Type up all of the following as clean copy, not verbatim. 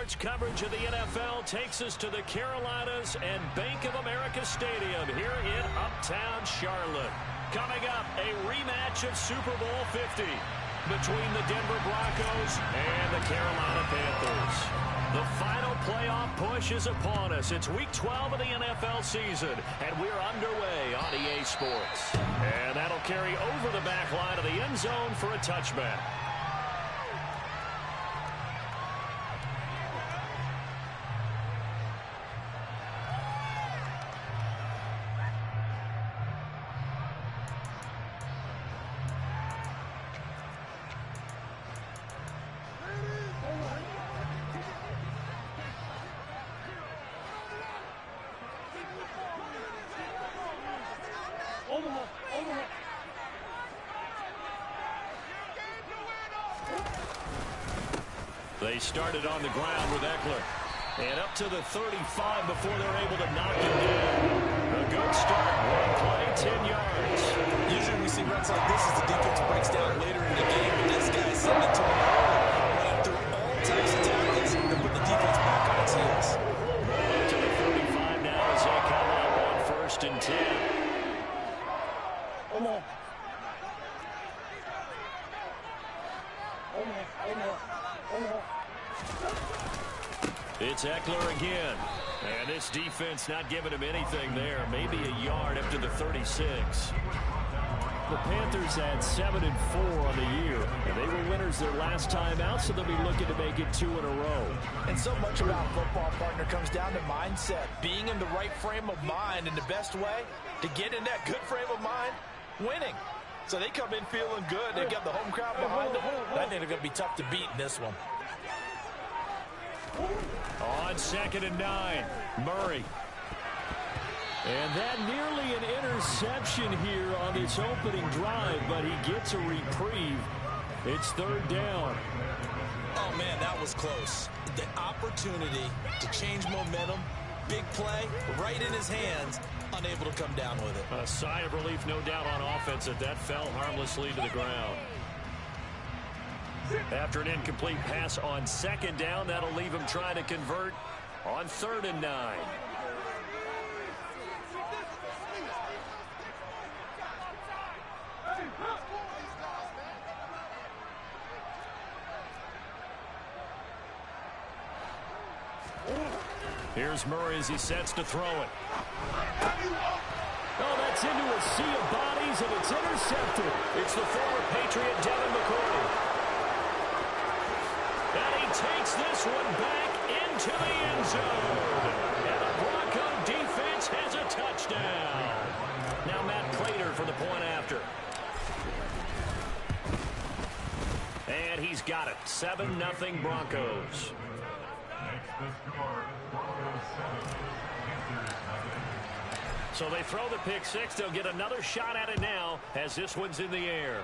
Sports coverage of the NFL takes us to the Carolinas and Bank of America Stadium here in Uptown Charlotte. Coming up, a rematch of Super Bowl 50 between the Denver Broncos and the Carolina Panthers. The final playoff push is upon us. It's Week 12 of the NFL season, and we're underway on EA Sports. And that'll carry over the back line of the end zone for a touchback. They started on the ground with Eckler. And up to the 35 before they're able to knock him down. A good start. One play, 10 yards. Usually we see runs like this as the defense breaks down later in the game, but this guy's sending it to him early, running through all types of tactics to put the defense back on its heels. Up to the 35 now as they come up on 1st and 10. It's Eckler again. And this defense not giving him anything there. Maybe a yard up to the 36. The Panthers had 7-4 on the year. And they were winners their last time out, so they'll be looking to make it 2 in a row. And so much about football, partner, comes down to mindset. Being in the right frame of mind, and the best way to get in that good frame of mind, winning. So they come in feeling good. They got the home crowd behind them. I think they're going to be tough to beat in this one. On 2nd and 9, Murray. And that nearly an interception here on this opening drive, but he gets a reprieve. It's 3rd down. Oh, man, that was close. The opportunity to change momentum, big play, right in his hands, unable to come down with it. A sigh of relief, no doubt, on offense that fell harmlessly to the ground. After an incomplete pass on 2nd down, that'll leave him trying to convert on 3rd and 9. Here's Murray as he sets to throw it. Oh, that's into a sea of bodies, and it's intercepted. It's the former Patriot, Devin McCourty. And he takes this one back into the end zone. And the Bronco defense has a touchdown. Now Matt Prater for the point after. And he's got it. 7-0 Broncos. So they throw the pick six. They'll get another shot at it now as this one's in the air.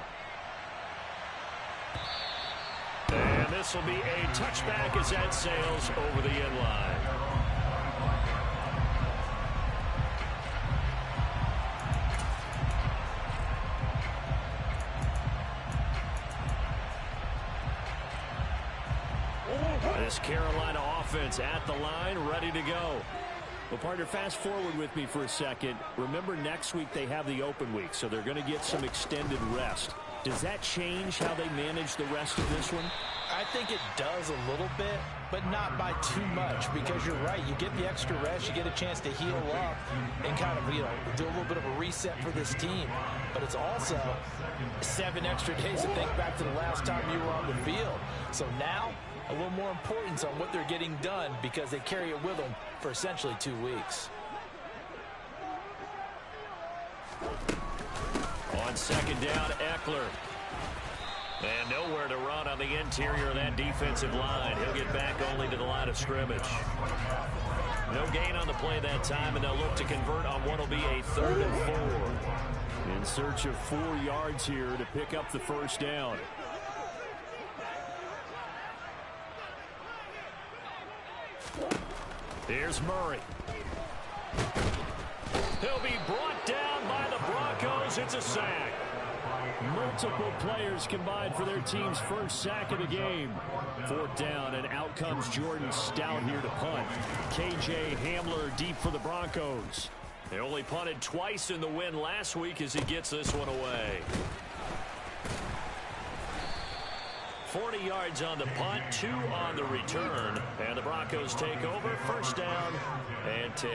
And this will be a touchback as that sails over the end line. This Carolina offense at the line, ready to go. Well, partner, fast forward with me for a second. Remember, next week they have the open week, so they're going to get some extended rest. Does that change how they manage the rest of this one? I think it does a little bit, but not by too much, because you're right. You get the extra rest, you get a chance to heal up and kind of, do a little bit of a reset for this team. But it's also 7 extra days to think back to the last time you were on the field. So now, a little more importance on what they're getting done because they carry it with them for essentially 2 weeks. On 2nd down, Eckler. And nowhere to run on the interior of that defensive line. He'll get back only to the line of scrimmage. No gain on the play that time, and they'll look to convert on what will be a 3rd and 4. In search of 4 yards here to pick up the 1st down. Here's Murray. He'll be brought down by the Broncos. It's a sack. Murray Multiple players combined for their team's first sack of the game. 4th down, and out comes Jordan Stout here to punt. KJ Hamler deep for the Broncos. They only punted twice in the win last week as he gets this one away. 40 yards on the punt, 2 on the return. And the Broncos take over, 1st down and 10.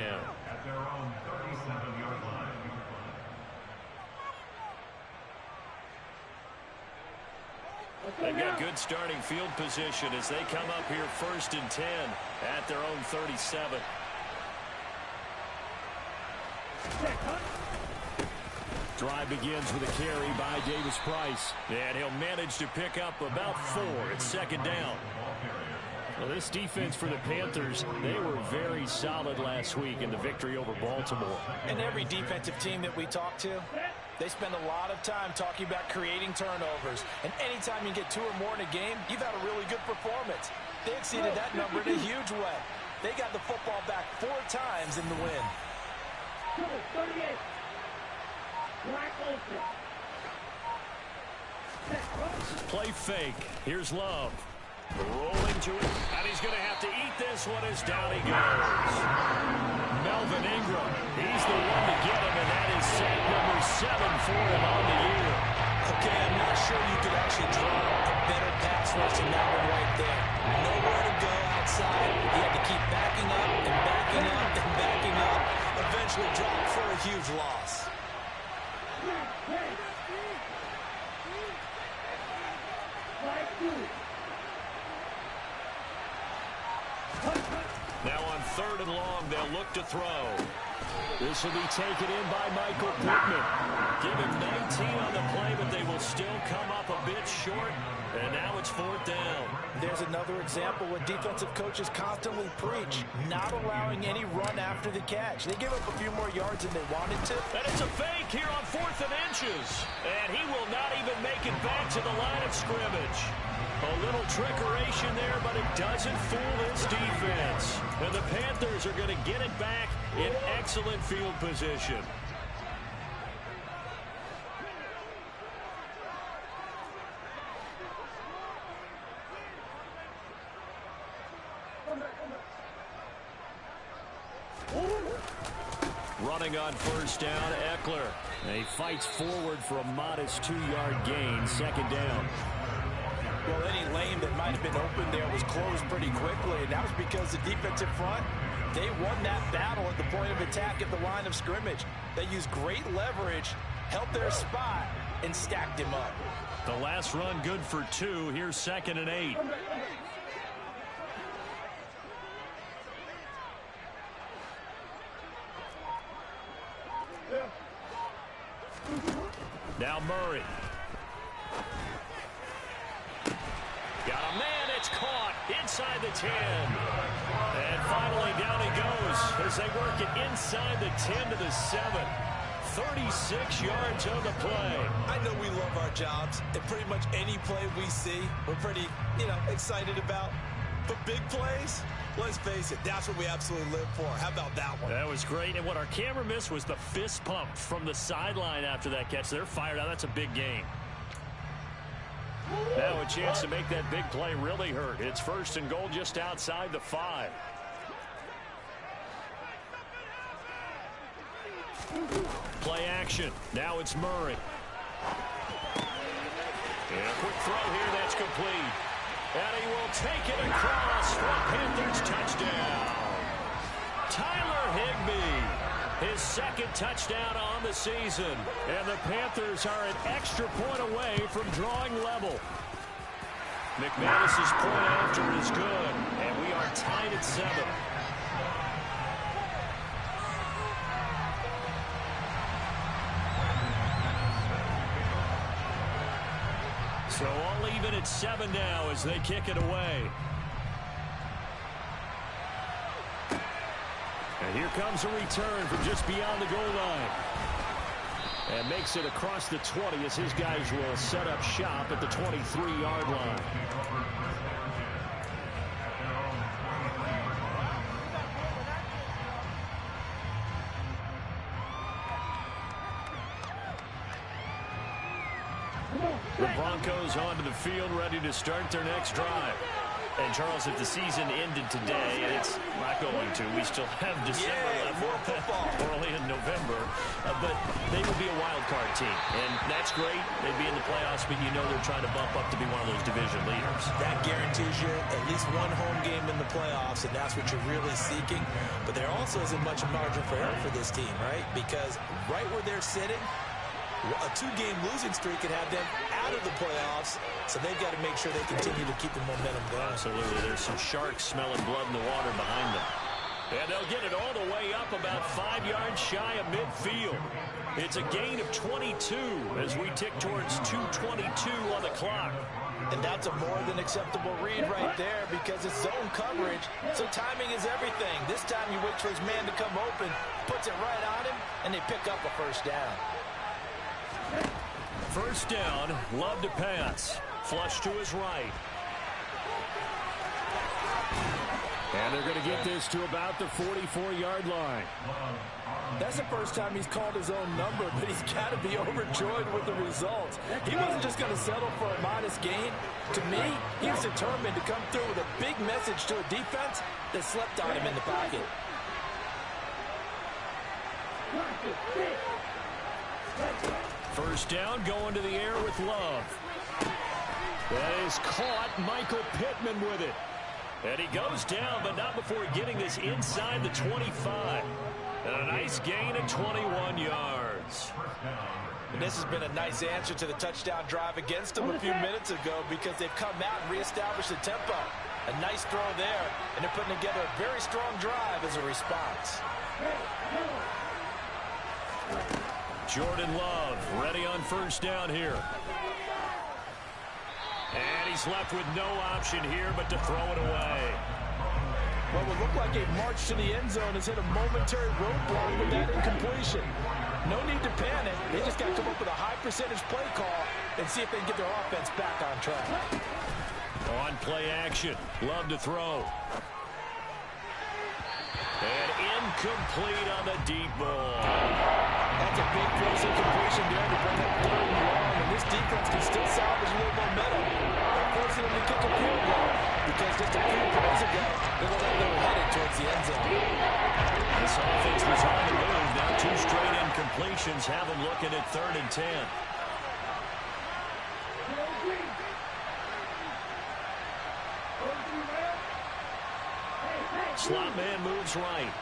They've got good starting field position as they come up here 1st and 10 at their own 37. Drive begins with a carry by Davis Price. And he'll manage to pick up about 4. It's 2nd down. Well, this defense for the Panthers, they were very solid last week in the victory over Baltimore. And every defensive team that we talk to, they spend a lot of time talking about creating turnovers. And anytime you get 2 or more in a game, you've had a really good performance. They exceeded that number in a huge way. They got the football back 4 times in the win. 38. Play fake. Here's Love. Rolling to it. And he's going to have to eat this one as down he goes. Melvin Ingram. He's the one to get him, and that is sack number 7 for him on the year. Okay, I'm not sure you could actually draw a better pass rush than that one right there. Nowhere to go outside. He had to keep backing up and backing up and backing up. Eventually dropped for a huge loss. Now on 3rd and long, they'll look to throw. This will be taken in by Michael Pittman. Give him 19 on the play, but they will still come up a bit short. And now it's 4th down. There's another example where defensive coaches constantly preach, not allowing any run after the catch. They give up a few more yards than they wanted to. And it's a fake here on 4th and inches. And he will not even make it back to the line of scrimmage. A little trickeration there, but it doesn't fool this defense. And the Panthers are going to get it back in excellent field position. Running on 1st down, Eckler. And he fights forward for a modest 2-yard gain, 2nd down. Well, any lane that might have been open there was closed pretty quickly, and that was because the defensive front, they won that battle at the point of attack at the line of scrimmage. They used great leverage, held their spot, and stacked him up. The last run good for 2. Here's 2nd and 8. Now Murray. Got a man, it's caught inside the 10. And finally down he goes as they work it inside the 10 to the 7. 36 yards on the play. I know we love our jobs, and pretty much any play we see, we're pretty, excited about. But big plays, let's face it, that's what we absolutely live for. How about that one? That was great, and what our camera missed was the fist pump from the sideline after that catch. They're fired out. That's a big gain. Now a chance to make that big play really hurt. It's 1st and goal just outside the 5. Play action. Now it's Murray. And a quick throw here. That's complete. And he will take it across for a Panthers touchdown. Tyler Higbee, his 2nd touchdown on the season. And the Panthers are an extra point away from drawing level. McManus's point after is good. And we are tied at 7. So all even at 7 now as they kick it away. And here comes a return from just beyond the goal line. And makes it across the 20 as his guys will set up shop at the 23-yard line. The Broncos onto the field, ready to start their next drive. And, Charles, if the season ended today, and it's not going to, we still have December left, more football. early in November, but they will be a wild card team, and that's great. They'd be in the playoffs, but you know they're trying to bump up to be one of those division leaders. That guarantees you at least one home game in the playoffs, and that's what you're really seeking. But there also isn't much margin for error for this team, right? Because right where they're sitting, a two-game losing streak could have them out of the playoffs, so they've got to make sure they continue to keep the momentum going. Absolutely. There's some sharks smelling blood in the water behind them. And they'll get it all the way up about 5 yards shy of midfield. It's a gain of 22 as we tick towards 2:22 on the clock. And that's a more than acceptable read right there because it's zone coverage, so timing is everything. This time you wait for his man to come open, puts it right on him, and they pick up a first down. First down, Love to pass. Flush to his right. And they're going to get this to about the 44-yard line. That's the first time he's called his own number, but he's got to be overjoyed with the results. He wasn't just going to settle for a modest gain. To me, he was determined to come through with a big message to a defense that slept on him in the pocket. First down, going to the air with Love. That is caught. Michael Pittman with it. And he goes down, but not before getting this inside the 25. And a nice gain of 21 yards. And this has been a nice answer to the touchdown drive against them a few minutes ago because they've come out and reestablished the tempo. A nice throw there, and they're putting together a very strong drive as a response. Jordan Love ready on first down here. And he's left with no option here but to throw it away. What would look like a march to the end zone has hit a momentary roadblock with that incompletion. No need to panic. They just got to come up with a high percentage play call and see if they can get their offense back on track. On play action. Love to throw. And incomplete on the deep ball. That's a big close incompletion there to bring up 3rd and long, and this defense can still salvage a little momentum. They're forcing them to kick a field goal because just a few plays ago, they looked like they were headed towards the end zone. This offense was on the move. Now 2 straight incompletions have them looking at 3rd and 10. Slot man moves right.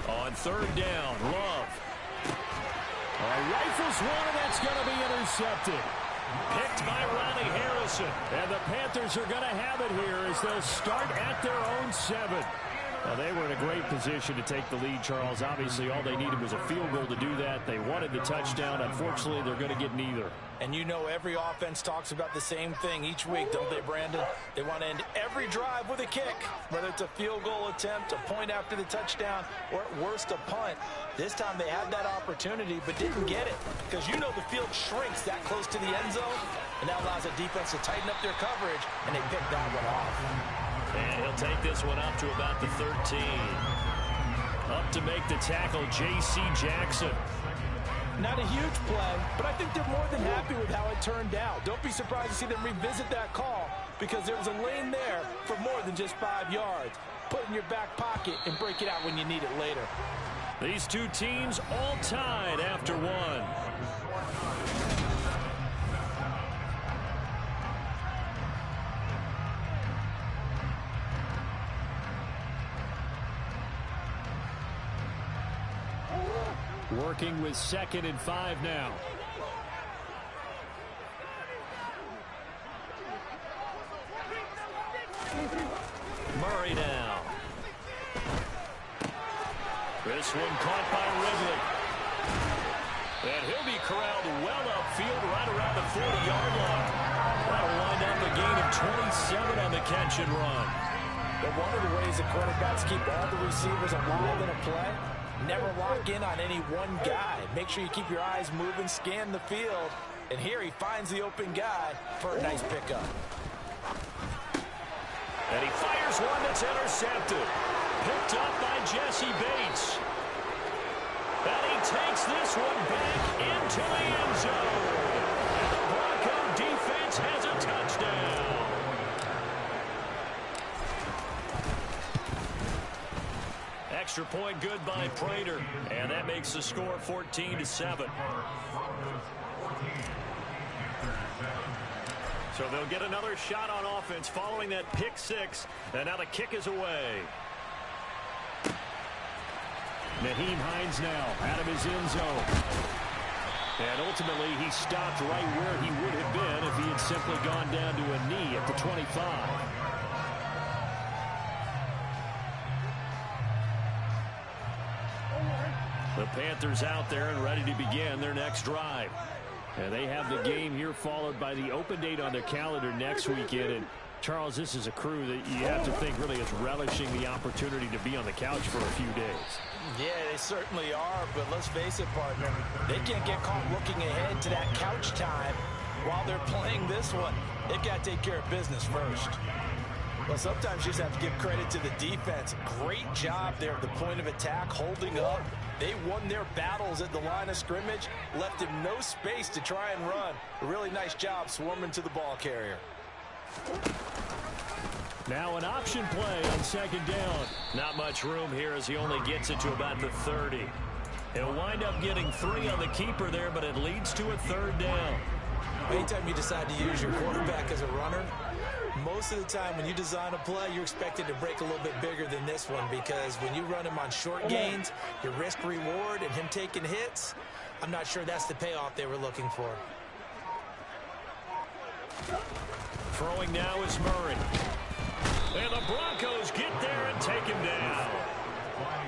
On 3rd down, Love. Rifles one, and that's going to be intercepted. Picked by Ronnie Harrison. And the Panthers are going to have it here as they'll start at their own 7. Now, they were in a great position to take the lead, Charles. Obviously, all they needed was a field goal to do that. They wanted the touchdown. Unfortunately, they're going to get neither. And you know every offense talks about the same thing each week, don't they, Brandon? They want to end every drive with a kick, whether it's a field goal attempt, a point after the touchdown, or at worst a punt. This time they had that opportunity but didn't get it because you know the field shrinks that close to the end zone, and that allows the defense to tighten up their coverage, and they picked that one off. And he'll take this one up to about the 13. Up to make the tackle, J.C. Jackson. Not a huge play, but I think they're more than happy with how it turned out. Don't be surprised to see them revisit that call because there was a lane there for more than just 5 yards. Put it in your back pocket and break it out when you need it later. These two teams all tied after one. Working with 2nd and 5 now. Murray now. This one caught by Ridley. And he'll be corralled well upfield right around the 40-yard line. That'll wind up a gain of 27 on the catch and run. But one of the ways that quarterbacks keep all the receivers alive in a play, never lock in on any one guy. Make sure you keep your eyes moving, scan the field. And here he finds the open guy for a nice pickup. And he fires one that's intercepted. Picked up by Jesse Bates. And he takes this one back into the end zone. And the Bronco defense has a touchdown. Extra point good by Prater. And that makes the score 14-7. So they'll get another shot on offense following that pick six. And now the kick is away. Naheem Hines now out of his end zone. And ultimately he stopped right where he would have been if he had simply gone down to a knee at the 25. The Panthers out there and ready to begin their next drive. And they have the game here followed by the open date on their calendar next weekend. And Charles, this is a crew that you have to think really is relishing the opportunity to be on the couch for a few days. Yeah, they certainly are, but let's face it, partner. They can't get caught looking ahead to that couch time while they're playing this one. They've got to take care of business first. Well, sometimes you just have to give credit to the defense. Great job there at the point of attack, holding up. They won their battles at the line of scrimmage, left him no space to try and run. A really nice job swarming to the ball carrier. Now an option play on second down. Not much room here as he only gets it to about the 30. He'll wind up getting 3 on the keeper there, but it leads to a third down. Anytime you decide to use your quarterback as a runner, most of the time when you design a play, you're expected to break a little bit bigger than this one, because when you run him on short gains, your risk reward and him taking hits, I'm not sure that's the payoff they were looking for. Throwing now is Murray. And the Broncos get there and take him down.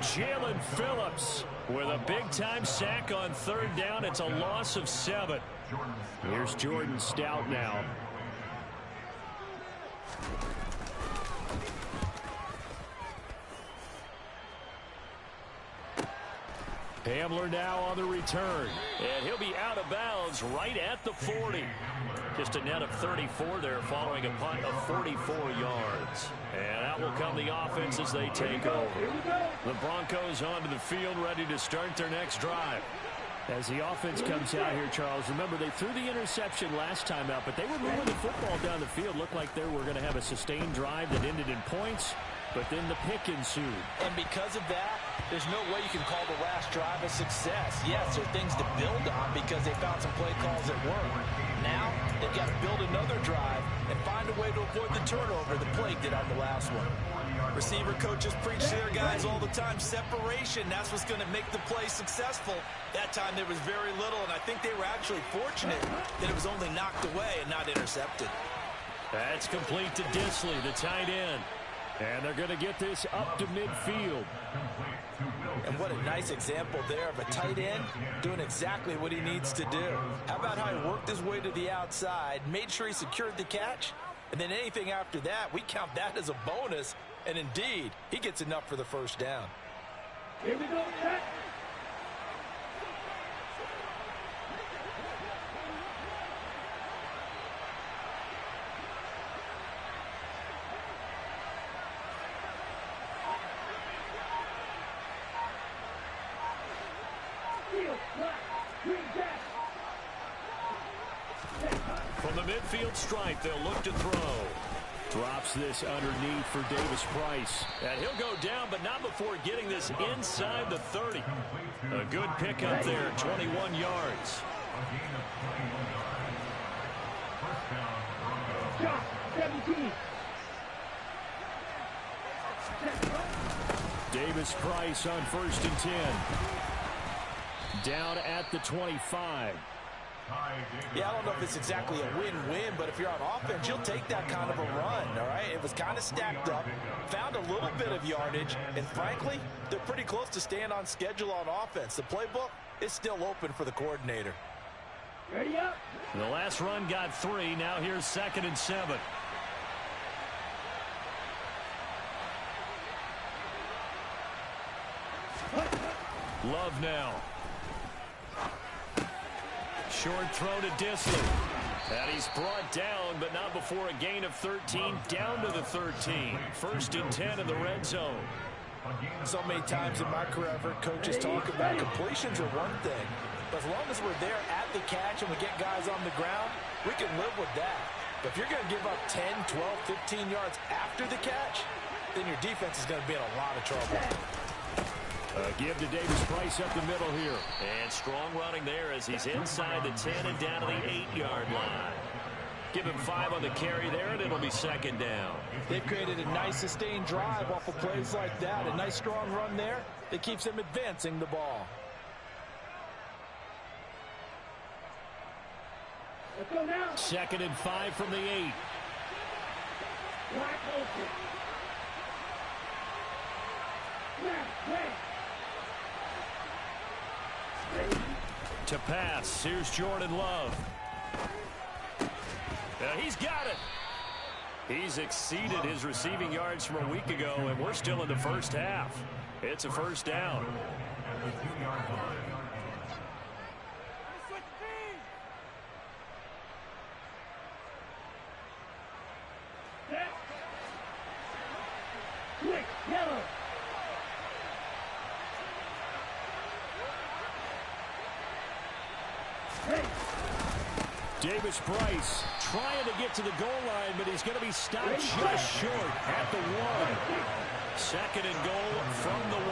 Jalen Phillips with a big-time sack on third down. It's a loss of 7. Here's Jordan Stout now. Hamler now on the return. And he'll be out of bounds right at the 40. Just a net of 34 there following a punt of 44 yards. And out will come the offense as they take over. The Broncos onto the field ready to start their next drive. As the offense comes out here, Charles, remember they threw the interception last time out, but they were moving the football down the field. Looked like they were going to have a sustained drive that ended in points, but then the pick ensued. And because of that, there's no way you can call the last drive a success. Yes, there are things to build on because they found some play calls that work. Now, they've got to build another drive and find a way to avoid the turnover that plagued it on the last one. Receiver coaches preach to their guys all the time. Separation, that's what's going to make the play successful. That time there was very little, and I think they were actually fortunate that it was only knocked away and not intercepted. That's complete to Disley, the tight end. And they're going to get this up to midfield. And what a nice example there of a tight end doing exactly what he needs to do. How about how he worked his way to the outside, made sure he secured the catch, and then anything after that, we count that as a bonus. And indeed, he gets enough for the first down. Here we go, set. From the midfield stripe, they'll look to throw. Drops this underneath for Davis Price. And he'll go down, but not before getting this inside the 30. A good pickup there, 21 yards. Shot, 17. Davis Price on 1st and 10. Down at the 25. Yeah, I don't know if it's exactly a win-win, but if you're on offense, you'll take that kind of a run, all right? It was kind of stacked up, found a little bit of yardage, and frankly, they're pretty close to staying on schedule on offense. The playbook is still open for the coordinator. Ready up. The last run got 3. Now here's 2nd and 7. Love now. Short throw to Disley. And he's brought down, but not before a gain of 13, down to the 13. 1st and 10 in the red zone. So many times in my career, I've heard coaches talk about completions are one thing, but as long as we're there at the catch and we get guys on the ground, we can live with that. But if you're going to give up 10, 12, 15 yards after the catch, then your defense is going to be in a lot of trouble. Give to Davis Price up the middle here. And strong running there as he's inside the 10 and down to the 8-yard line. Give him 5 on the carry there, and it'll be second down. They've created a nice sustained drive off of plays like that. A nice strong run there that keeps them advancing the ball. Let's go now. 2nd and 5 from the 8. Black open. Black. To pass, here's Jordan Love. He's got it. He's exceeded his receiving yards from a week ago, and we're still in the first half. It's a first down. Quick, yellow. Davis Price trying to get to the goal line, but he's going to be stopped just short at the 1. 2nd and goal from the 1.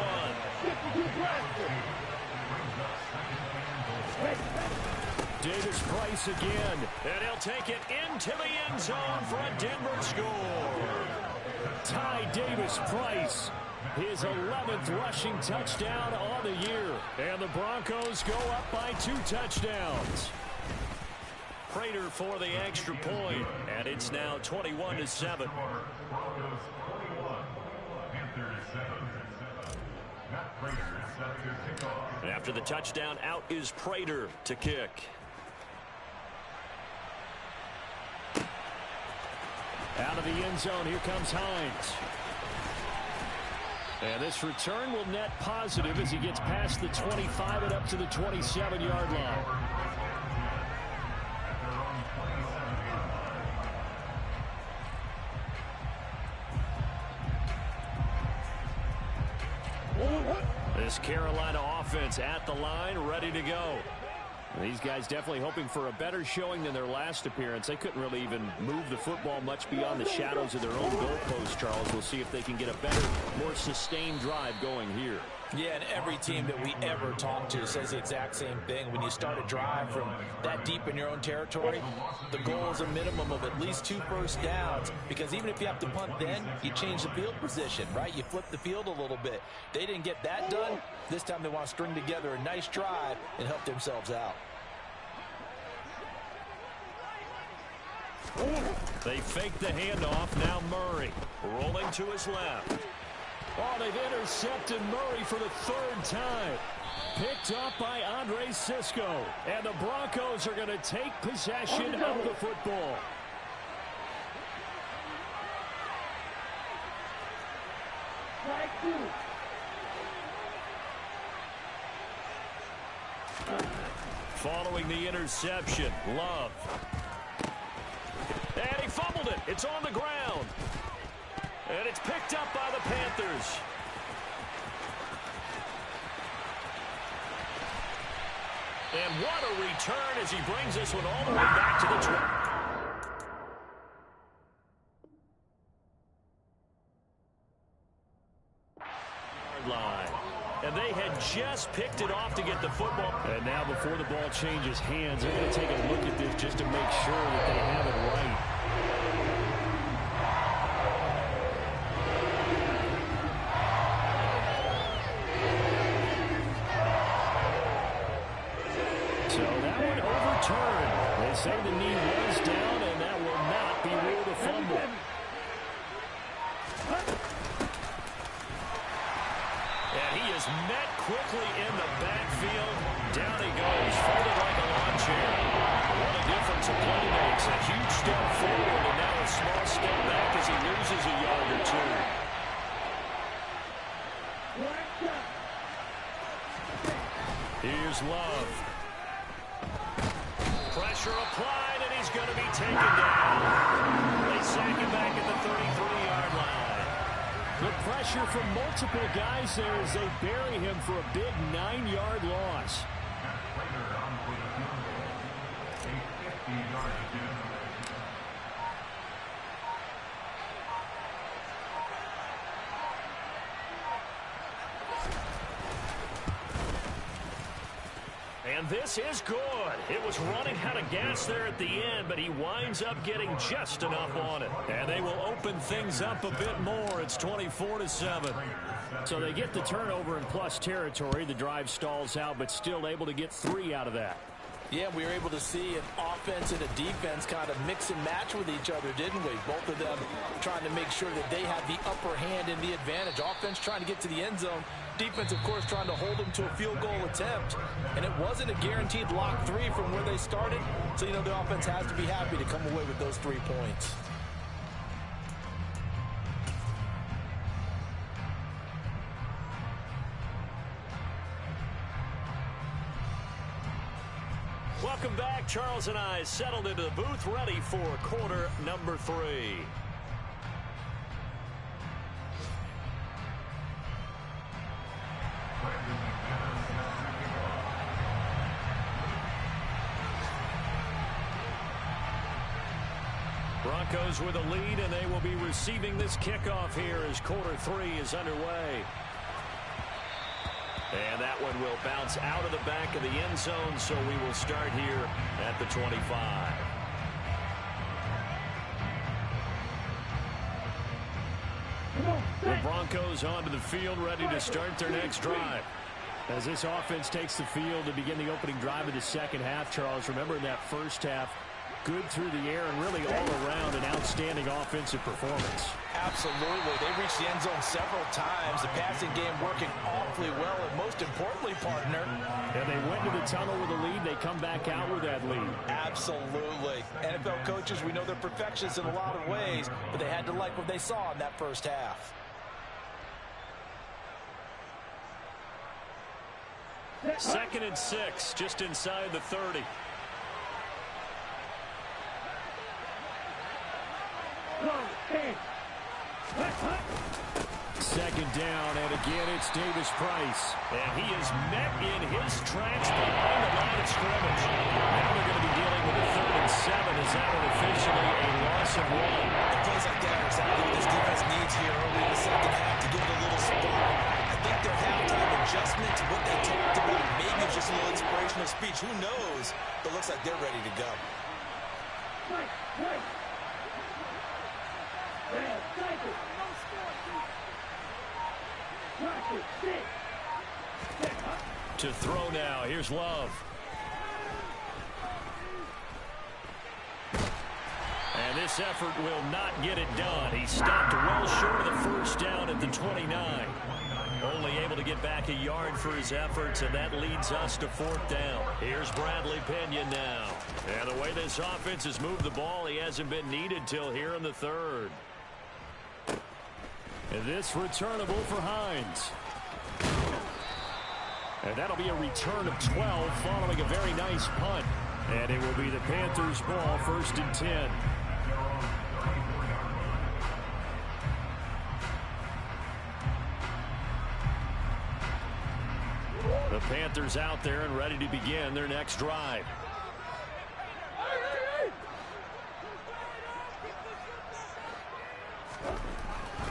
Davis Price again, and he'll take it into the end zone for a Denver score. Ty Davis Price, his 11th rushing touchdown on the year, and the Broncos go up by 2 touchdowns. Prater for the extra point, and it's now 21-7. And after the touchdown, out is Prater to kick. Out of the end zone, here comes Hines. And this return will net positive as he gets past the 25 and up to the 27-yard line. This Carolina offense at the line, ready to go. These guys definitely hoping for a better showing than their last appearance. They couldn't really even move the football much beyond the shadows of their own goalpost, Charles. We'll see if they can get a better, more sustained drive going here. Yeah, and every team that we ever talk to says the exact same thing. When you start a drive from that deep in your own territory, the goal is a minimum of at least 2 first downs, because even if you have to punt then, you change the field position, right? You flip the field a little bit. They didn't get that done. This time they want to string together a nice drive and help themselves out. They fake the handoff. Now Murray rolling to his left. Oh, they've intercepted Murray for the 3rd time. Picked up by Andre Sisco. And the Broncos are going to take possession of the football. Following the interception, Love. And he fumbled it. It's on the ground. And it's picked up by the Panthers. And what a return as he brings this one all the way back to the 20-yard line. And they had just picked it off to get the football. And now before the ball changes hands, they're going to take a look at this just to make sure that they have it right. So that one overturned. They say the knee was down, and that will not be ruled a fumble. And he is met quickly in the backfield. Down he goes, folded like a lawn chair. What a difference a play makes. A huge step forward, and now a small step back as he loses a yard or 2. Here's Love. Pressure applied, and he's going to be taken down. They sack him back at the 33-yard line. The pressure from multiple guys there as they bury him for a big 9-yard loss. And this is good. It was running out of gas there at the end, but he winds up getting just enough on it. And they will open things up a bit more. It's 24-7. So they get the turnover in plus territory. The drive stalls out, but still able to get 3 out of that. Yeah, we were able to see an offense and a defense kind of mix and match with each other, didn't we? Both of them trying to make sure that they have the upper hand and the advantage. Offense trying to get to the end zone. Defense, of course, trying to hold them to a field goal attempt. And it wasn't a guaranteed lock 3 from where they started. So, you know, the offense has to be happy to come away with those 3 points. Welcome back. Charles and I settled into the booth, ready for quarter number 3. Broncos with a lead, and they will be receiving this kickoff here as quarter 3 is underway. And that one will bounce out of the back of the end zone, so we will start here at the 25. The Broncos onto the field, ready to start their next drive. As this offense takes the field to begin the opening drive of the second half, Charles, remember in that first half, good through the air and really all around an outstanding offensive performance. Absolutely. They reached the end zone several times. The passing game working awfully well, and most importantly, partner. And they went to the tunnel with a lead. They come back out with that lead. Absolutely. NFL coaches, we know they're perfectionists in a lot of ways, but they had to like what they saw in that first half. Second and 6, just inside the 30. Second down, and again it's Davis Price. And he is met in his tracks behind the line of scrimmage. Now they're going to be dealing with a 3rd and 7. Is that officially a loss of 1? And plays like that are exactly what this defense needs here early in the second half to give it a little spark. I think their halftime adjustment to what they talked about, maybe it's just a little inspirational speech. Who knows? But it looks like they're ready to go. To throw now. Here's Love. And this effort will not get it done. He stopped well short of the first down at the 29. Only able to get back a yard for his efforts, and that leads us to 4th down. Here's Bradley Pinion now. And the way this offense has moved the ball, he hasn't been needed till here in the 3rd. And this returnable for Hines. And that'll be a return of 12 following a very nice punt. And it will be the Panthers' ball, 1st and 10. The Panthers out there and ready to begin their next drive.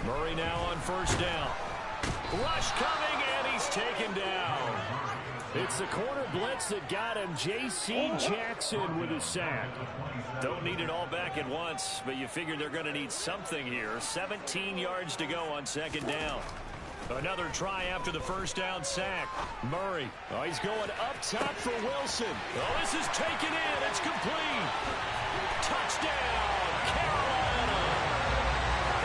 Murray now on 1st down. Rush coming, and he's taken down. It's the corner blitz that got him. J.C. Jackson with a sack. Don't need it all back at once, but you figure they're going to need something here. 17 yards to go on 2nd down. Another try after the 1st down sack. Murray. Oh, he's going up top for Wilson. Oh, this is taken in. It's complete. Touchdown, Carolina.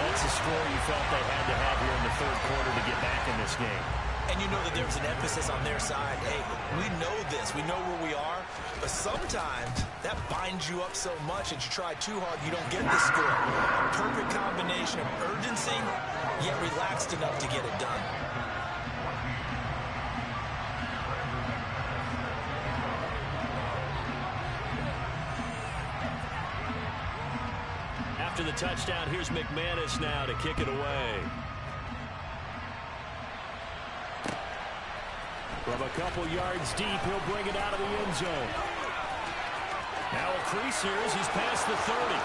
That's a score you felt they had to have here in the 3rd quarter to get back in this game. And you know that there was an emphasis on their side. Hey, we know this. We know where we are. But sometimes that binds you up so much that you try too hard, you don't get the score. A perfect combination of urgency, yet relaxed enough to get it done. After the touchdown, here's McManus now to kick it away. From a couple yards deep, he'll bring it out of the end zone. Now a crease here as he's past the 30.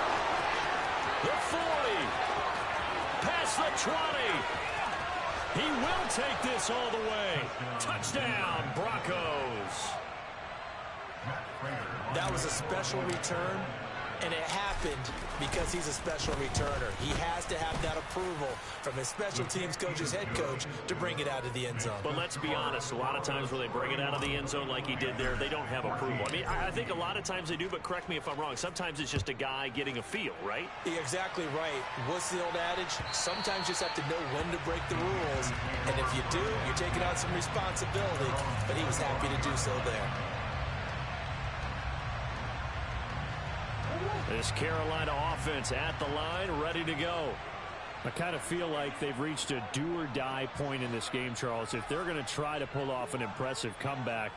The 40. Past the 20. He will take this all the way. Touchdown, Broncos. That was a special return, and it happened because he's a special returner. He has to have that approval from his special teams coach's head coach to bring it out of the end zone. But let's be honest, a lot of times when they bring it out of the end zone like he did there, they don't have approval. I mean, I think a lot of times they do, but correct me if I'm wrong. Sometimes it's just a guy getting a feel, right? You're exactly right. What's the old adage? Sometimes you just have to know when to break the rules, and if you do, you're taking on some responsibility, but he was happy to do so there. This Carolina offense at the line, ready to go. I kind of feel like they've reached a do-or-die point in this game, Charles. If they're going to try to pull off an impressive comeback,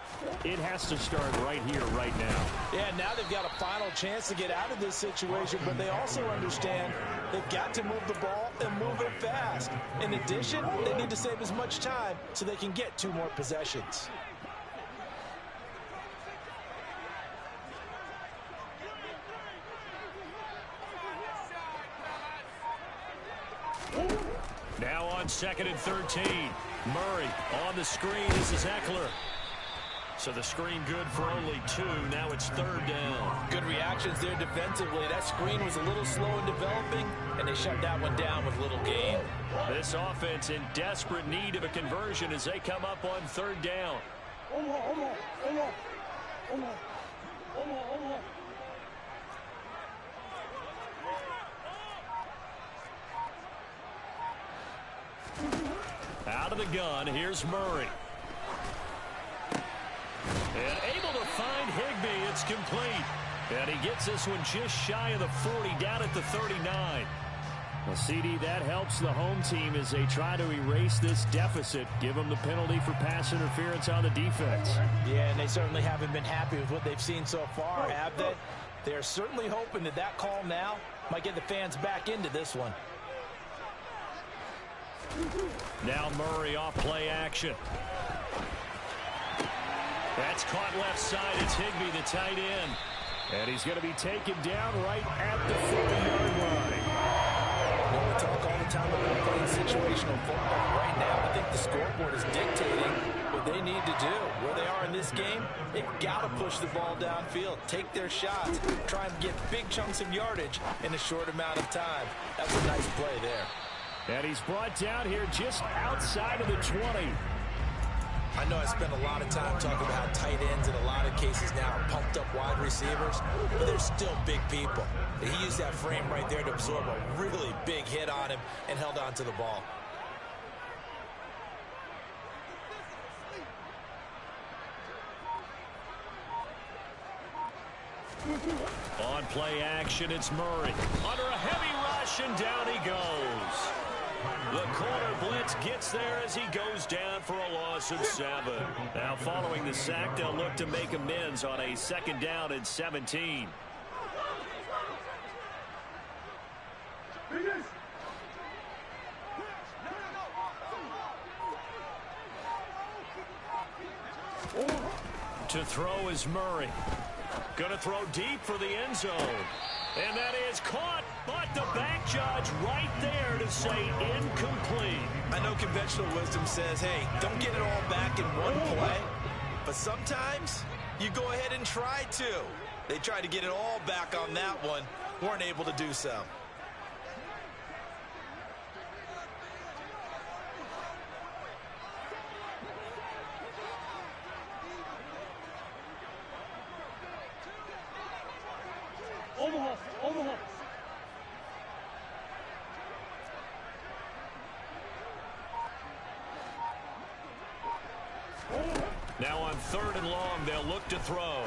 it has to start right here, right now. Yeah, now they've got a final chance to get out of this situation, but they also understand they've got to move the ball and move it fast. In addition, they need to save as much time so they can get 2 more possessions. Now on 2nd and 13. Murray on the screen. This is Eckler. So the screen good for only 2. Now it's 3rd down. Good reactions there defensively. That screen was a little slow in developing, and they shut that one down with little gain. This offense in desperate need of a conversion as they come up on 3rd down. Out of the gun, here's Murray. And able to find Higbee. It's complete. And he gets this one just shy of the 40, down at the 39. Well, CD, that helps the home team as they try to erase this deficit. Give them the penalty for pass interference on the defense. Yeah, and they certainly haven't been happy with what they've seen so far, have they? They're certainly hoping that that call now might get the fans back into this one. Now Murray off play action. That's caught left side. It's Higbee, the tight end. And he's going to be taken down right at the 40-yard line. We talk all the time about playing situational football. Right now, I think the scoreboard is dictating what they need to do. Where they are in this game, they've got to push the ball downfield, take their shots, try and get big chunks of yardage in a short amount of time. That's a nice play there. And he's brought down here just outside of the 20. I know I spend a lot of time talking about how tight ends in a lot of cases now are pumped up wide receivers, but they're still big people. He used that frame right there to absorb a really big hit on him and held on to the ball. On play action, it's Murray. Under a heavy rush, and down he goes. The corner blitz gets there as he goes down for a loss of 7. Now following the sack, they'll look to make amends on a 2nd down and 17. To throw is Murray. Going to throw deep for the end zone. And that is caught, but the back judge right there to say incomplete. I know conventional wisdom says, hey, don't get it all back in one play. But sometimes you go ahead and try to. They tried to get it all back on that one. Weren't able to do so. Now on 3rd and long, they'll look to throw.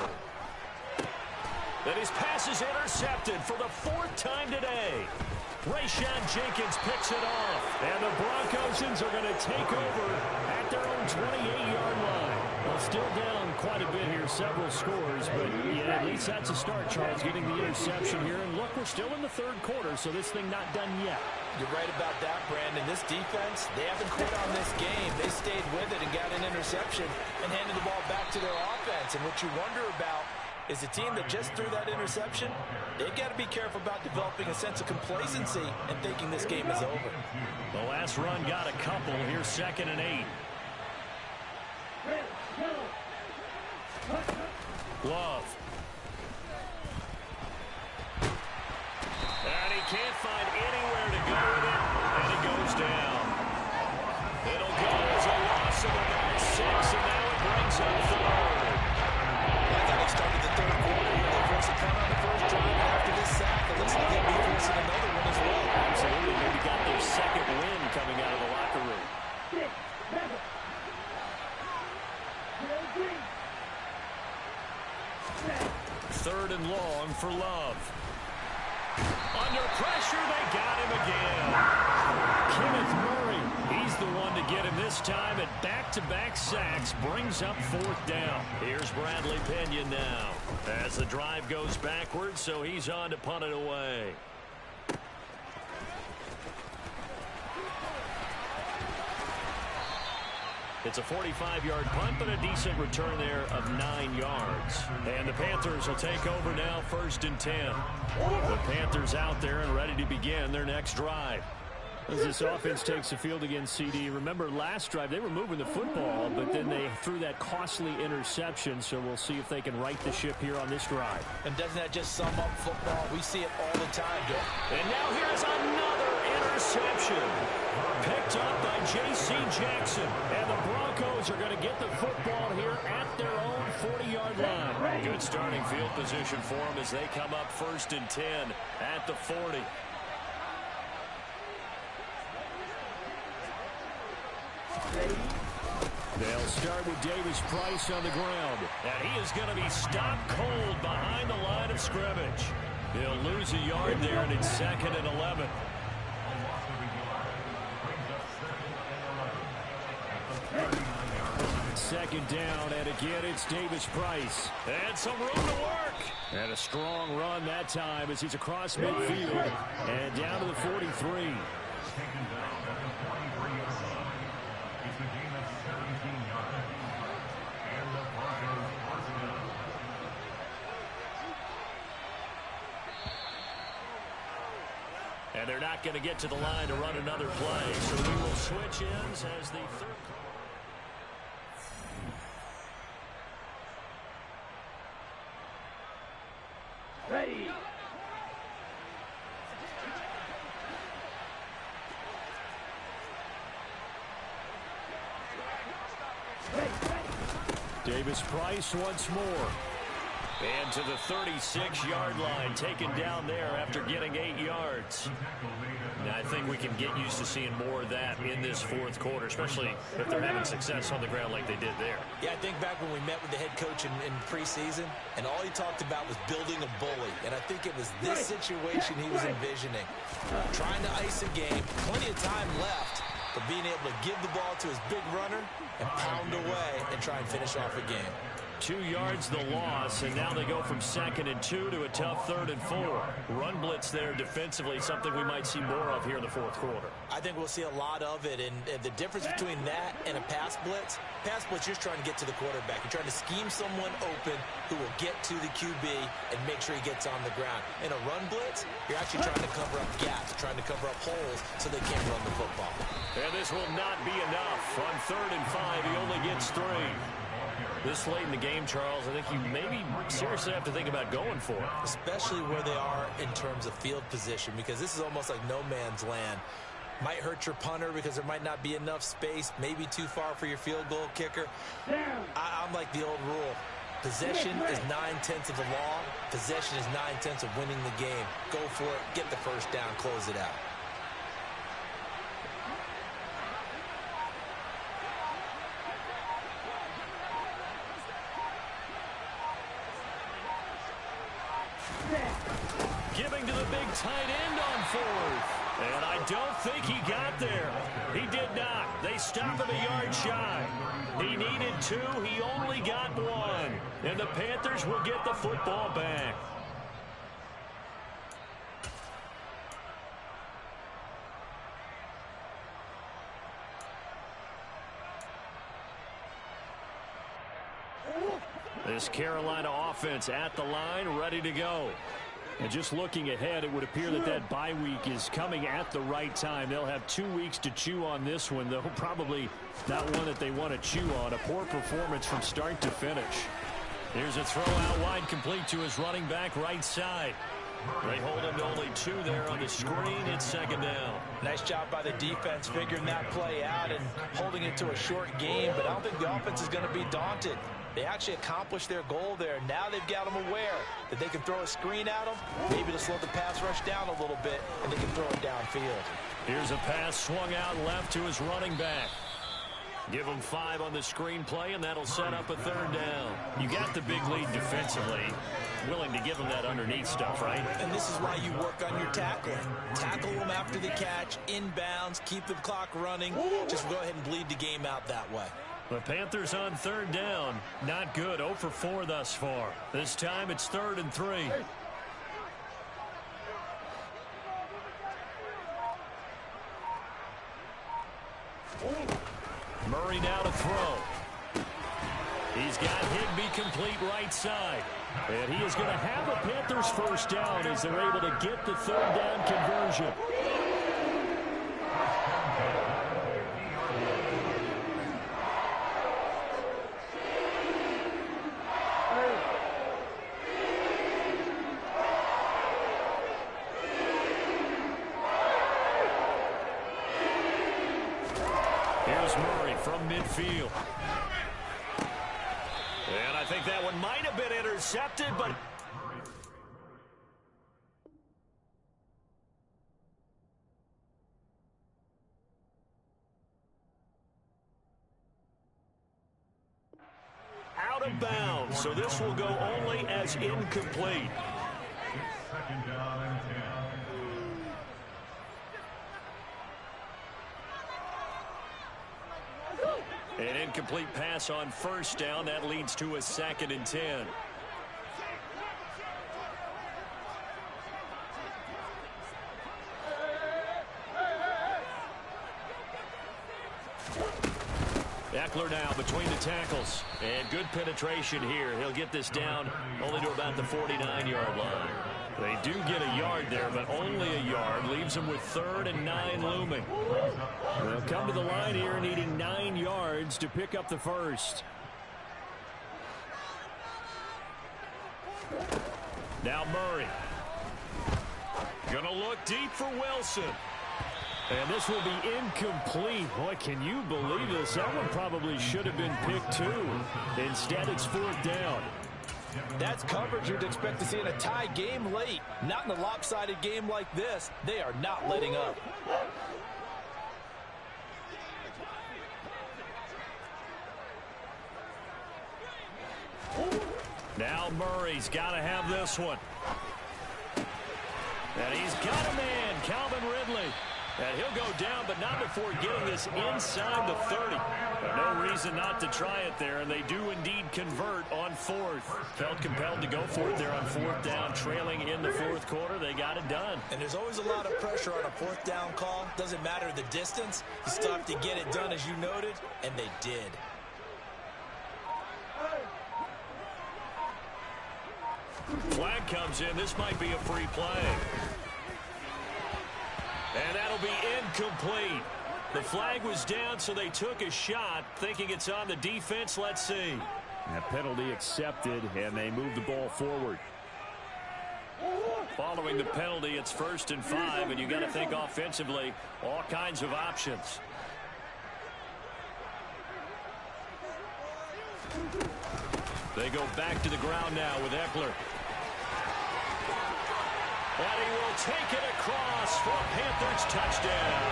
Then his pass is intercepted for the 4th time today. Rayshawn Jenkins picks it off. And the Broncos are going to take over at their own 28-yard line. Well, still down quite a bit here, several scores, but yeah, at least that's a start, Charles, getting the interception here. And look, we're still in the third quarter, so this thing not done yet. You're right about that, Brandon. This defense, they haven't quit on this game. They stayed with it and got an interception and handed the ball back to their offense. And what you wonder about is a team that just threw that interception, they've got to be careful about developing a sense of complacency and thinking this game is over. The last run got a couple. Here's 2nd and 8. Love. And he can't find anywhere to go with it, and it goes down. It'll go as a loss of about 6, and now it brings up 3rd. I thought it started the third quarter here. They forced a punt on the first drive, and after this sack, it looks like they'll be forcing another one as well. Absolutely. Maybe got their second win coming out of the locker room. 3rd and long for Love. Under pressure, they got him again. Kenneth Murray, he's the one to get him this time at back-to-back sacks, brings up 4th down. Here's Bradley Pinion now as the drive goes backwards, so he's on to punt it away. It's a 45-yard punt, but a decent return there of 9 yards. And the Panthers will take over now, 1st and 10. The Panthers out there and ready to begin their next drive. As this offense takes the field against CD, remember last drive they were moving the football, but then they threw that costly interception, so we'll see if they can right the ship here on this drive. And doesn't that just sum up football? We see it all the time, Joe. And now here's another interception. Picked up by J.C. Jackson. And the Broncos are going to get the football here at their own 40-yard line. Good starting field position for them as they come up 1st and 10 at the 40. They'll start with Davis Price on the ground. And he is going to be stopped cold behind the line of scrimmage. He'll lose a yard there, and it's 2nd and 11. Second down, and again it's Davis Price. And some room to work. And a strong run that time as he's across midfield and down to the 43. And they're not going to get to the line to run another play, so we will switch ends as the third. Ready. Davis Price once more. And to the 36-yard line, taken down there after getting 8 yards. Now, I think we can get used to seeing more of that in this 4th quarter, especially if they're having success on the ground like they did there. Yeah, I think back when we met with the head coach in preseason, and all he talked about was building a bully. And I think it was this situation he was envisioning. Trying to ice a game, plenty of time left, but being able to give the ball to his big runner and pound away and try and finish off a game. 2 yards the loss, and now they go from 2nd and 2 to a tough 3rd and 4. Run blitz there defensively, something we might see more of here in the 4th quarter. I think we'll see a lot of it, and the difference between that and a pass blitz, you're just trying to get to the quarterback. You're trying to scheme someone open who will get to the QB and make sure he gets on the ground. In a run blitz, you're actually trying to cover up gaps, trying to cover up holes so they can't run the football. And this will not be enough. On 3rd and 5, he only gets 3. This late in the game, Charles, I think you maybe seriously have to think about going for it. Especially where they are in terms of field position, because this is almost like no man's land. Might hurt your punter because there might not be enough space, maybe too far for your field goal kicker. I'm like the old rule. Possession is 9/10 of the law. Possession is 9/10 of winning the game. Go for it, get the first down, close it out. Giving to the big tight end on 4th. And I don't think he got there. He did not. They stopped him a yard shy. He needed 2. He only got 1. And the Panthers will get the football back. This Carolina offense at the line, ready to go. And just looking ahead, it would appear that that bye week is coming at the right time. They'll have 2 weeks to chew on this one, though probably not one that they want to chew on. A poor performance from start to finish. Here's a throw out wide, complete to his running back right side. They hold him to only 2 there on the screen. It's second down. Nice job by the defense figuring that play out and holding it to a short game, but I don't think the offense is going to be daunted. They actually accomplished their goal there. Now they've got them aware that they can throw a screen at them, maybe to slow the pass rush down a little bit, and they can throw it downfield. Here's a pass swung out left to his running back. Give him 5 on the screen play, and that'll set up a third down. You got the big lead defensively. Willing to give him that underneath stuff, right? And this is why you work on your tackling. Tackle them after the catch, inbounds, keep the clock running. Just go ahead and bleed the game out that way. The Panthers on third down. Not good. 0 for 4 thus far. This time it's 3rd and 3. Murray now to throw. He's got Higbee complete right side. And he is going to have a Panthers first down as they're able to get the third down conversion. Here's Murray from midfield. And I think that one might have been intercepted, but out of bounds. So this will go only as incomplete. Second down and 10. An incomplete pass on first down. That leads to a 2nd and 10. Eckler now between the tackles. And good penetration here. He'll get this down only to about the 49-yard line. They do get a yard there, but only a yard. Leaves them with 3rd and 9 looming. They'll come to the line here needing 9 yards to pick up the first. Now Murray. Gonna look deep for Wilson. And this will be incomplete. Boy, can you believe this? That one probably should have been picked too. Instead, it's 4th down. That's coverage you'd expect to see in a tie game late. Not in a lopsided game like this. They are not letting up. Now Murray's got to have this one. And he's got a man, Calvin Ridley. And he'll go down, but not before getting this inside the 30. But no reason not to try it there, and they do indeed convert on 4th. Felt compelled to go for it there on 4th down, trailing in the 4th quarter. They got it done. And there's always a lot of pressure on a 4th down call. Doesn't matter the distance. You still have to get it done, as you noted, and they did. Flag comes in. This might be a free play. And that'll be incomplete. The flag was down, so they took a shot, thinking it's on the defense. Let's see. That penalty accepted, and they move the ball forward. Following the penalty, it's 1st and 5, and you got to think offensively, all kinds of options. They go back to the ground now with Eckler. And he will take it across for a Panthers touchdown.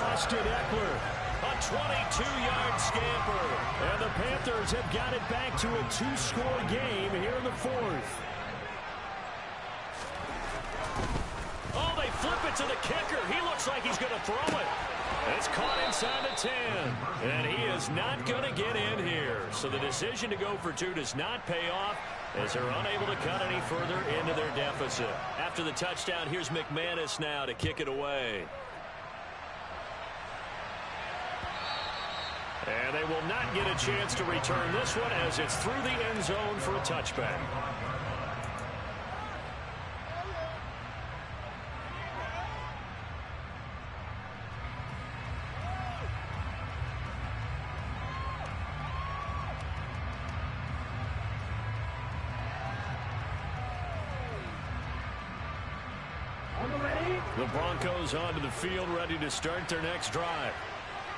Austin Eckler, a 22-yard scamper. And the Panthers have got it back to a 2-score game here in the 4th. Oh, they flip it to the kicker. He looks like he's going to throw it. It's caught inside the 10. And he is not going to get in here. So the decision to go for 2 does not pay off, as they're unable to cut any further into their deficit. After the touchdown, here's McManus now to kick it away. And they will not get a chance to return this one, as it's through the end zone for a touchback. The Broncos onto the field, ready to start their next drive.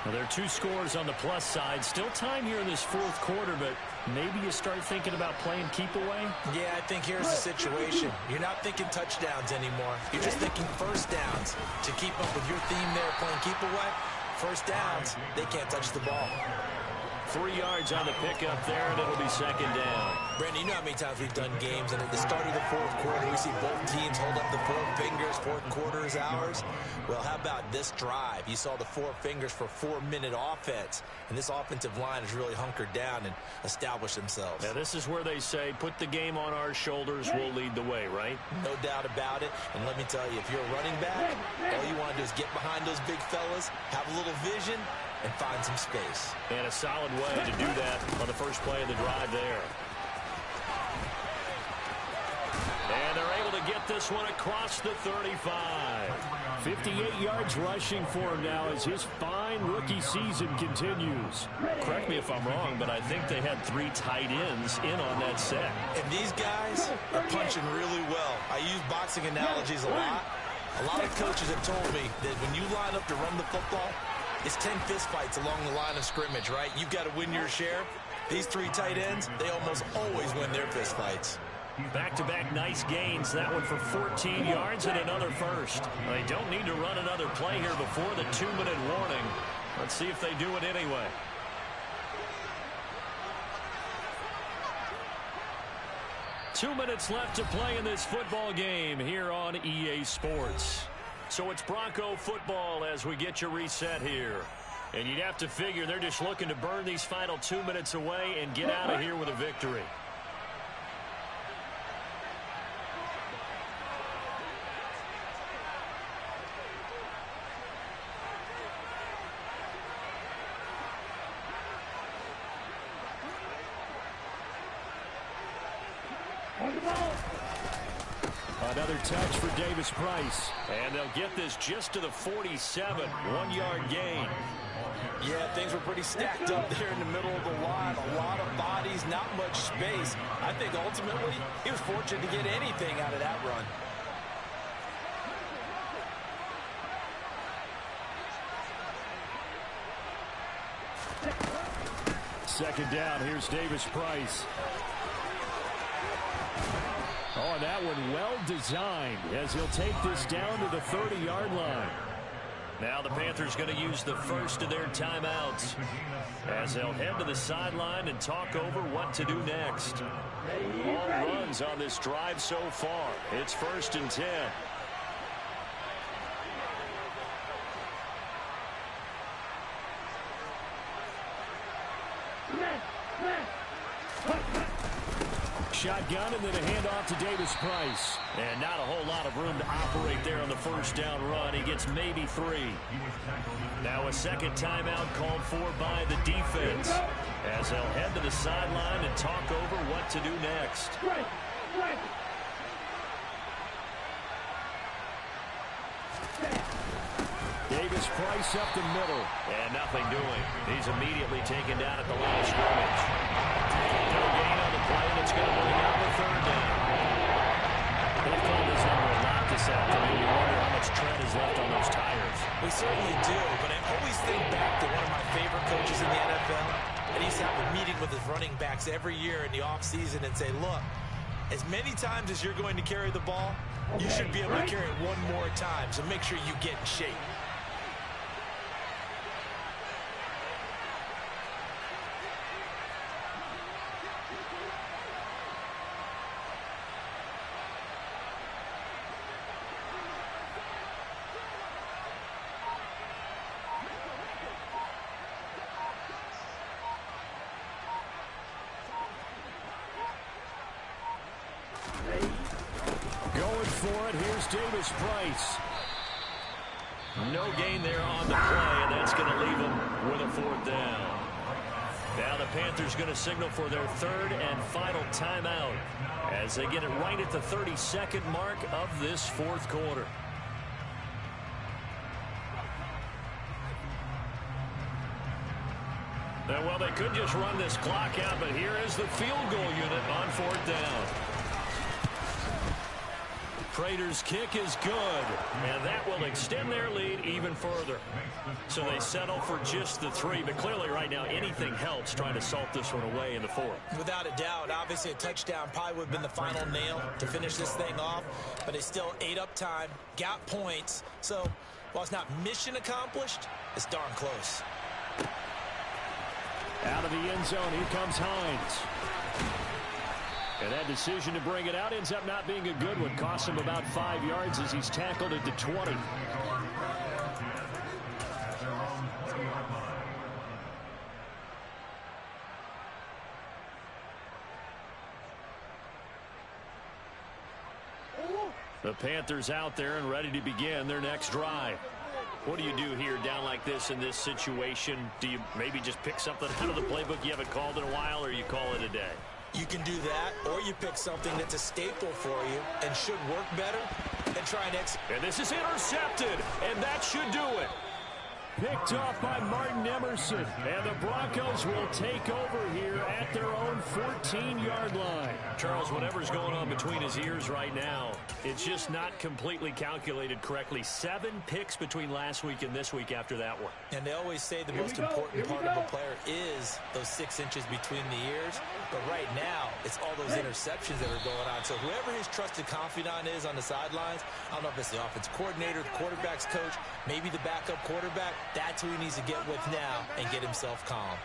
Well, there are 2 scores on the plus side. Still time here in this 4th quarter, but maybe you start thinking about playing keep away? Yeah, I think here's the situation. You're not thinking touchdowns anymore. You're just thinking first downs. To keep up with your theme there, playing keep away, first downs, they can't touch the ball. 3 yards on the pickup there, and it'll be second down. Brandon, you know how many times we've done games, and at the start of the 4th quarter, we see both teams hold up the 4 fingers, 4th quarter is ours. Well, how about this drive? You saw the 4 fingers for 4-minute offense, and this offensive line has really hunkered down and established themselves. Now, this is where they say, put the game on our shoulders, we'll lead the way, right? No doubt about it, and let me tell you, if you're a running back, all you want to do is get behind those big fellas, have a little vision, and find some space. And a solid way to do that on the first play of the drive there. And they're able to get this one across the 35. 58 yards rushing for him now as his fine rookie season continues. Correct me if I'm wrong, but I think they had 3 tight ends in on that set. And these guys are punching really well. I use boxing analogies a lot. A lot of coaches have told me that when you line up to run the football, it's 10 fistfights along the line of scrimmage, right? You've got to win your share. These 3 tight ends, they almost always win their fistfights. Back-to-back nice gains. That one for 14 yards and another first. They don't need to run another play here before the 2-minute warning. Let's see if they do it anyway. Two minutes left to play in this football game here on EA Sports. So it's Bronco football as we get you reset here. And you'd have to figure they're just looking to burn these final 2 minutes away and get out of here with a victory. Another touch for Davis Price. And they'll get this just to the 47. 1-yard gain. Yeah, things were pretty stacked up there in the middle of the line. A lot of bodies, not much space. I think ultimately he was fortunate to get anything out of that run. Second down, here's Davis Price. Oh, and that one well designed as he'll take this down to the 30-yard line. Now the Panthers going to use the first of their timeouts as they'll head to the sideline and talk over what to do next. All runs on this drive so far. It's 1st and 10. Shotgun and then a handoff to Davis Price. And not a whole lot of room to operate there on the first down run. He gets maybe 3. Now a second timeout called for by the defense as they'll head to the sideline and talk over what to do next. Davis Price up the middle. And nothing doing. He's immediately taken down at the line of scrimmage. No gain on the play, and it's going to bring out the 3rd down. They've called this number a lot this afternoon. You wonder how much tread is left on those tires. We certainly do, but I always think back to one of my favorite coaches in the NFL, and he's having a meeting with his running backs every year in the offseason and say, look, as many times as you're going to carry the ball, you should be able to carry it one more time, so make sure you get in shape. Going for it. Here's Davis Price. No gain there on the play, and that's going to leave them with a 4th down. Now the Panthers going to signal for their 3rd and final timeout as they get it right at the 32nd mark of this 4th quarter. Well, they could just run this clock out, but here is the field goal unit on 4th down. Prater's kick is good, and that will extend their lead even further. So they settle for just the 3, but clearly right now anything helps trying to salt this one away in the 4th. Without a doubt, obviously a touchdown probably would have been the final nail to finish this thing off, but they still ate up time, got points. So while it's not mission accomplished, it's darn close. Out of the end zone, here comes Hines. And that decision to bring it out ends up not being a good one. Costs him about 5 yards as he's tackled at the 20. The Panthers out there and ready to begin their next drive. What do you do here down like this in this situation? Do you maybe just pick something out of the playbook you haven't called in a while, or you call it a day? You can do that, or you pick something that's a staple for you and should work better and try and execute. And this is intercepted, and that should do it. Picked off by Martin Emerson, and the Broncos will take over here at their own 14-yard line. Charles, whatever's going on between his ears right now, it's just not completely calculated correctly. 7 picks between last week and this week after that one. And they always say the most important part of a player is those 6 inches between the ears. But right now, it's all those interceptions that are going on. So whoever his trusted confidant is on the sidelines, I don't know if it's the offense coordinator, the quarterback's coach, maybe the backup quarterback, that's who he needs to get with now and get himself calm.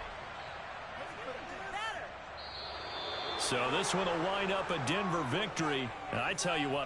So this one will wind up a Denver victory. And I tell you what,